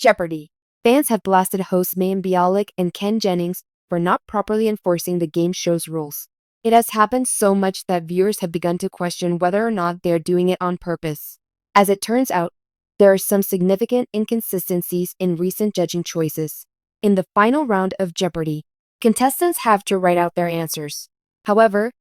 Jeopardy! Fans have blasted hosts Mayim Bialik and Jennings for not properly enforcing the game show's rules. It has happened so much that viewers have begun to question whether or not they are doing it on purpose. As it turns out, there are some significant inconsistencies in recent judging choices. In the final round of Jeopardy, contestants have to write out their answers. However,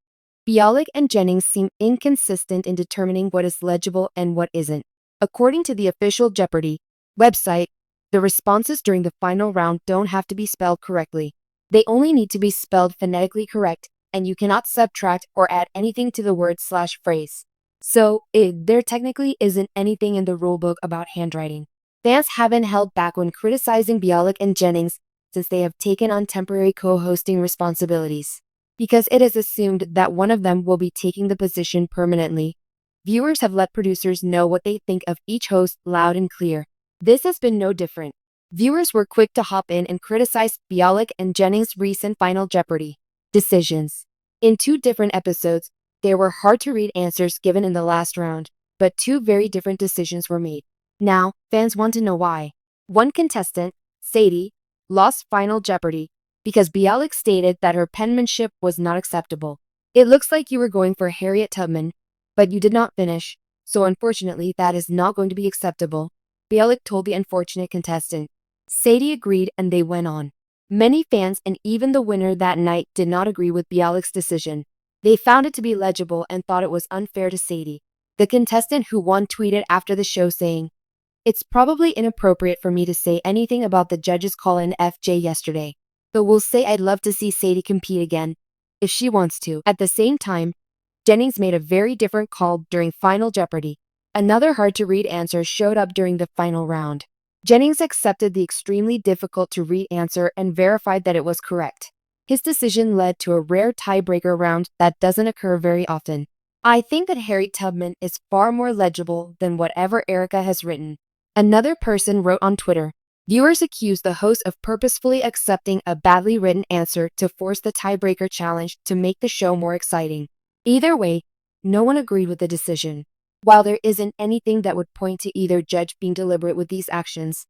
Bialik and Jennings seem inconsistent in determining what is legible and what isn't. According to the official Jeopardy website, the responses during the final round don't have to be spelled correctly. They only need to be spelled phonetically correct, and you cannot subtract or add anything to the word/phrase. So, there technically isn't anything in the rulebook about handwriting. Fans haven't held back when criticizing Bialik and Jennings since they have taken on temporary co-hosting responsibilities. Because it is assumed that one of them will be taking the position permanently, viewers have let producers know what they think of each host loud and clear. This has been no different. Viewers were quick to hop in and criticize Bialik and Jennings' recent Final Jeopardy decisions. In 2 different episodes, there were hard-to-read answers given in the last round, but 2 very different decisions were made. Now, fans want to know why. One contestant, Sadie, lost Final Jeopardy because Bialik stated that her penmanship was not acceptable. It looks like you were going for Harriet Tubman, but you did not finish, so unfortunately that is not going to be acceptable, Bialik told the unfortunate contestant. Sadie agreed and they went on. Many fans and even the winner that night did not agree with Bialik's decision. They found it to be legible and thought it was unfair to Sadie. The contestant who won tweeted after the show saying, "It's probably inappropriate for me to say anything about the judges' call in FJ yesterday, but we'll say I'd love to see Sadie compete again, if she wants to." At the same time, Jennings made a very different call during Final Jeopardy. Another hard-to-read answer showed up during the final round. Jennings accepted the extremely difficult-to-read answer and verified that it was correct. His decision led to a rare tiebreaker round that doesn't occur very often. "I think that Harriet Tubman is far more legible than whatever Erica has written," another person wrote on Twitter. Viewers accused the host of purposefully accepting a badly written answer to force the tiebreaker challenge to make the show more exciting. Either way, no one agreed with the decision. While there isn't anything that would point to either judge being deliberate with these actions,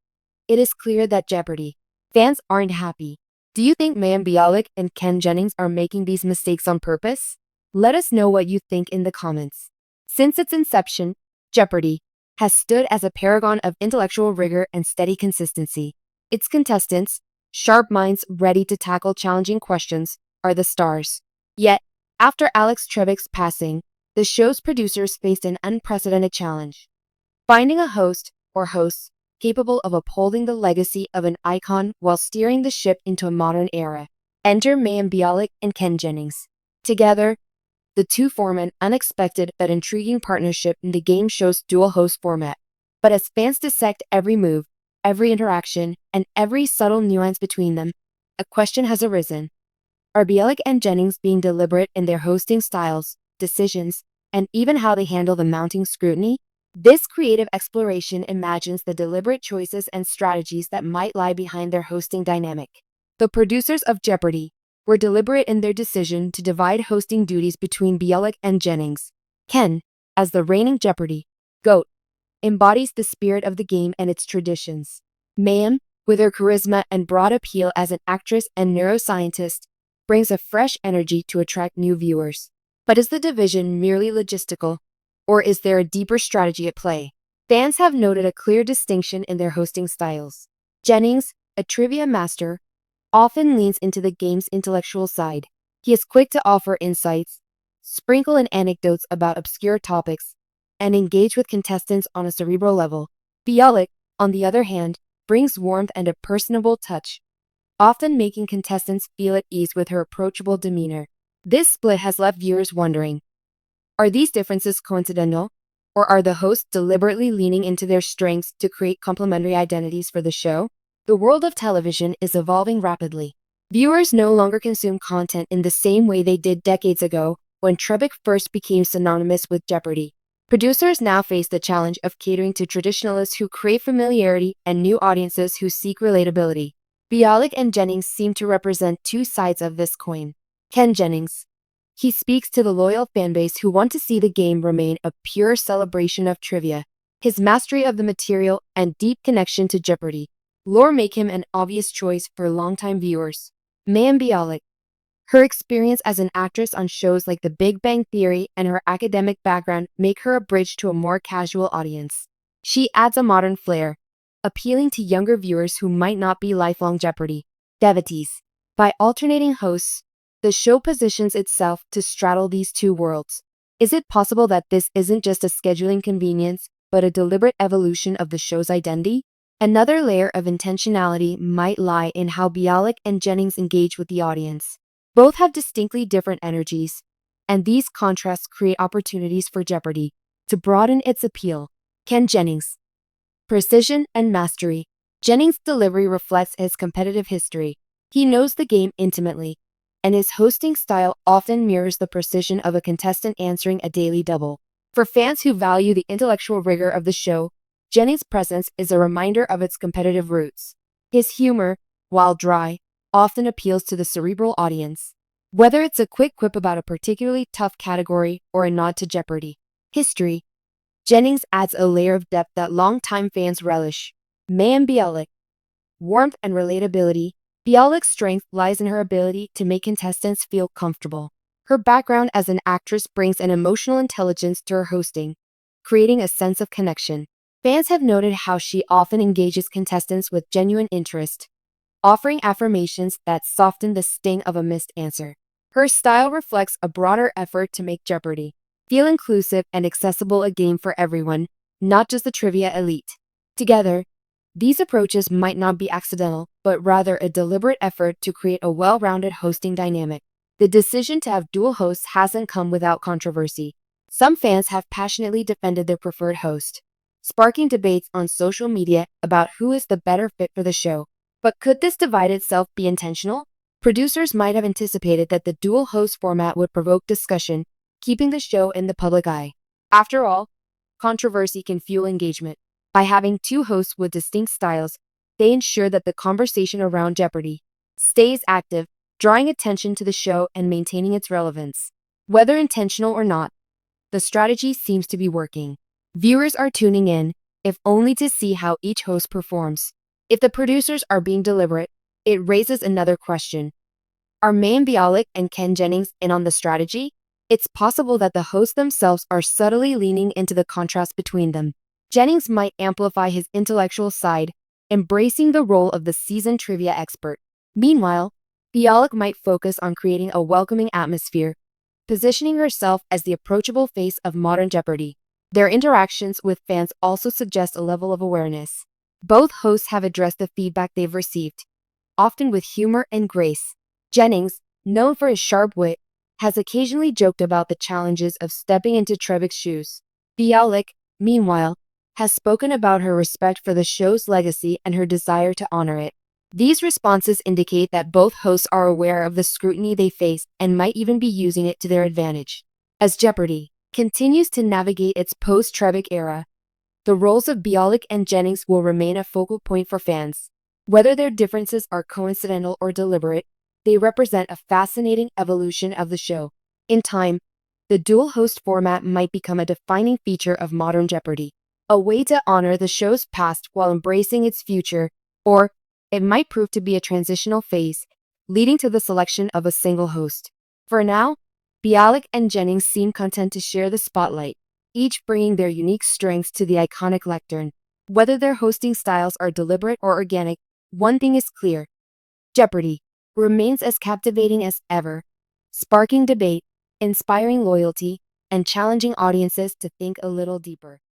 it is clear that Jeopardy fans aren't happy. Do you think Mayim Bialik and Jennings are making these mistakes on purpose? Let us know what you think in the comments. Since its inception, Jeopardy has stood as a paragon of intellectual rigor and steady consistency. Its contestants, sharp minds ready to tackle challenging questions, are the stars. Yet, after Alex Trebek's passing, the show's producers faced an unprecedented challenge: finding a host or hosts capable of upholding the legacy of an icon while steering the ship into a modern era. Enter Mayim Bialik and Jennings. Together, the two form an unexpected but intriguing partnership in the game show's dual host format. But as fans dissect every move, every interaction, and every subtle nuance between them, a question has arisen. Are Bialik and Jennings being deliberate in their hosting styles, decisions, and even how they handle the mounting scrutiny? This creative exploration imagines the deliberate choices and strategies that might lie behind their hosting dynamic. The producers of Jeopardy were deliberate in their decision to divide hosting duties between Bialik and Jennings. Ken, as the reigning Jeopardy GOAT, embodies the spirit of the game and its traditions. Mayim, with her charisma and broad appeal as an actress and neuroscientist, brings a fresh energy to attract new viewers. But is the division merely logistical, or is there a deeper strategy at play? Fans have noted a clear distinction in their hosting styles. Jennings, a trivia master, often leans into the game's intellectual side. He is quick to offer insights, sprinkle in anecdotes about obscure topics, and engage with contestants on a cerebral level. Bialik, on the other hand, brings warmth and a personable touch, often making contestants feel at ease with her approachable demeanor. This split has left viewers wondering, are these differences coincidental, or are the hosts deliberately leaning into their strengths to create complementary identities for the show? The world of television is evolving rapidly. Viewers no longer consume content in the same way they did decades ago when Trebek first became synonymous with Jeopardy. Producers now face the challenge of catering to traditionalists who crave familiarity and new audiences who seek relatability. Bialik and Jennings seem to represent two sides of this coin. Jennings. He speaks to the loyal fanbase who want to see the game remain a pure celebration of trivia. His mastery of the material and deep connection to Jeopardy lore make him an obvious choice for longtime viewers. Mayim Bialik. Her experience as an actress on shows like The Big Bang Theory and her academic background make her a bridge to a more casual audience. She adds a modern flair, appealing to younger viewers who might not be lifelong Jeopardy devotees. By alternating hosts, the show positions itself to straddle these two worlds. Is it possible that this isn't just a scheduling convenience, but a deliberate evolution of the show's identity? Another layer of intentionality might lie in how Bialik and Jennings engage with the audience. Both have distinctly different energies, and these contrasts create opportunities for Jeopardy to broaden its appeal. Ken Jennings. Precision and mastery. Jennings' delivery reflects his competitive history. He knows the game intimately, and his hosting style often mirrors the precision of a contestant answering a daily double. For fans who value the intellectual rigor of the show, Jennings' presence is a reminder of its competitive roots. His humor, while dry, often appeals to the cerebral audience. Whether it's a quick quip about a particularly tough category or a nod to Jeopardy history, Jennings adds a layer of depth that longtime fans relish. Mayim Bialik. Warmth and relatability. Bialik's strength lies in her ability to make contestants feel comfortable. Her background as an actress brings an emotional intelligence to her hosting, creating a sense of connection. Fans have noted how she often engages contestants with genuine interest, offering affirmations that soften the sting of a missed answer. Her style reflects a broader effort to make Jeopardy feel inclusive and accessible, a game for everyone, not just the trivia elite. Together, these approaches might not be accidental, but rather a deliberate effort to create a well-rounded hosting dynamic. The decision to have dual hosts hasn't come without controversy. Some fans have passionately defended their preferred host, sparking debates on social media about who is the better fit for the show. But could this divide itself be intentional? Producers might have anticipated that the dual host format would provoke discussion, keeping the show in the public eye. After all, controversy can fuel engagement. By having two hosts with distinct styles, they ensure that the conversation around Jeopardy stays active, drawing attention to the show and maintaining its relevance. Whether intentional or not, the strategy seems to be working. Viewers are tuning in, if only to see how each host performs. If the producers are being deliberate, it raises another question. Are Mayim Bialik and Ken Jennings in on the strategy? It's possible that the hosts themselves are subtly leaning into the contrast between them. Jennings might amplify his intellectual side, embracing the role of the seasoned trivia expert. Meanwhile, Bialik might focus on creating a welcoming atmosphere, positioning herself as the approachable face of modern Jeopardy. Their interactions with fans also suggest a level of awareness. Both hosts have addressed the feedback they've received, often with humor and grace. Jennings, known for his sharp wit, has occasionally joked about the challenges of stepping into Trebek's shoes. Bialik, meanwhile, has spoken about her respect for the show's legacy and her desire to honor it. These responses indicate that both hosts are aware of the scrutiny they face and might even be using it to their advantage. As Jeopardy continues to navigate its post-Trebek era, the roles of Bialik and Jennings will remain a focal point for fans. Whether their differences are coincidental or deliberate, they represent a fascinating evolution of the show. In time, the dual host format might become a defining feature of modern Jeopardy, a way to honor the show's past while embracing its future, or it might prove to be a transitional phase, leading to the selection of a single host. For now, Bialik and Jennings seem content to share the spotlight, each bringing their unique strengths to the iconic lectern. Whether their hosting styles are deliberate or organic, one thing is clear. Jeopardy remains as captivating as ever, sparking debate, inspiring loyalty, and challenging audiences to think a little deeper.